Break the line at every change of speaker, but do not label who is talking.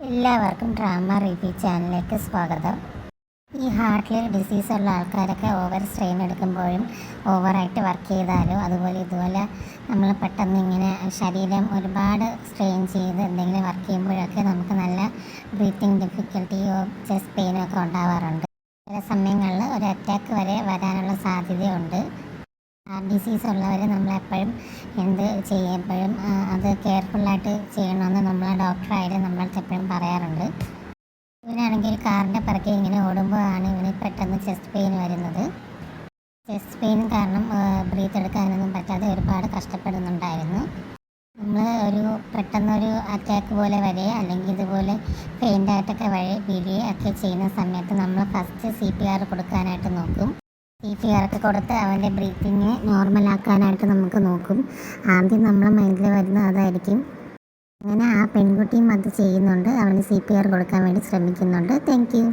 എല്ലാവർക്കും drama review ചാനലിലേക്ക് സ്വാഗതം. ഈ ഹാർട്ടിൽ ഡിസീസുള്ള ആൾക്കാരൊക്കെ ഓവർ സ്ട്രെയിൻ എടുക്കുമ്പോഴും ഓവറായിട്ട് വർക്ക് ചെയ്താലോ ഇതുപോലെ നമ്മൾ പെട്ടെന്ന് ഇങ്ങനെ ശരീരം ഒരുപാട് സ്ട്രെയിൻ ചെയ്ത് എന്തെങ്കിലും വർക്ക് ചെയ്യുമ്പോഴൊക്കെ നമുക്ക് നല്ല ബ്രീത്തിങ് ഡിഫിക്കൽട്ടിയോ ചെസ്റ്റ് പെയിനോ ഒക്കെ ഉണ്ടാവാറുണ്ട്. ചില സമയങ്ങളിൽ ഒരു അറ്റാക്ക് വരെ വരാനുള്ള സാധ്യതയുണ്ട്. ഹാർട്ട് ഡിസീസ് ഉള്ളവർ നമ്മളെപ്പോഴും എന്ത് ചെയ്യുമ്പോഴും അത് കെയർഫുള്ളായിട്ട് ചെയ്യണമെന്ന് നമ്മളെ ഡോക്ടറായാലും നമ്മളടുത്ത് എപ്പോഴും പറയാറുണ്ട്. ഇവനാണെങ്കിൽ കാറിൻ്റെ പിറകെ ഇങ്ങനെ ഓടുമ്പോഴാണ് ഇവന് പെട്ടെന്ന് ചെസ്റ്റ് പെയിൻ വരുന്നത്. ചെസ്റ്റ് പെയിൻ കാരണം ബ്രീത്ത് എടുക്കാനൊന്നും പറ്റാതെ ഒരുപാട് കഷ്ടപ്പെടുന്നുണ്ടായിരുന്നു. നമ്മൾ പെട്ടെന്നൊരു അറ്റാക്ക് പോലെ വരെ അല്ലെങ്കിൽ ഇതുപോലെ ഫെയിൻ്റായിട്ടൊക്കെ വീഴുകയോ ഒക്കെ ചെയ്യുന്ന സമയത്ത് നമ്മൾ ഫസ്റ്റ് CPR കൊടുക്കാനായിട്ട് നോക്കും. CPR ഒക്കെ കൊടുത്ത് അവൻ്റെ ബ്രീത്തിങ് നോർമലാക്കാനായിട്ട് നമുക്ക് നോക്കും. ആദ്യം നമ്മളെ മൈൻഡിൽ വരുന്നത് അതായിരിക്കും. അങ്ങനെ ആ പെൺകുട്ടിയും അത് ചെയ്യുന്നുണ്ട്. അവന് CPR കൊടുക്കാൻ വേണ്ടി ശ്രമിക്കുന്നുണ്ട്. Thank you.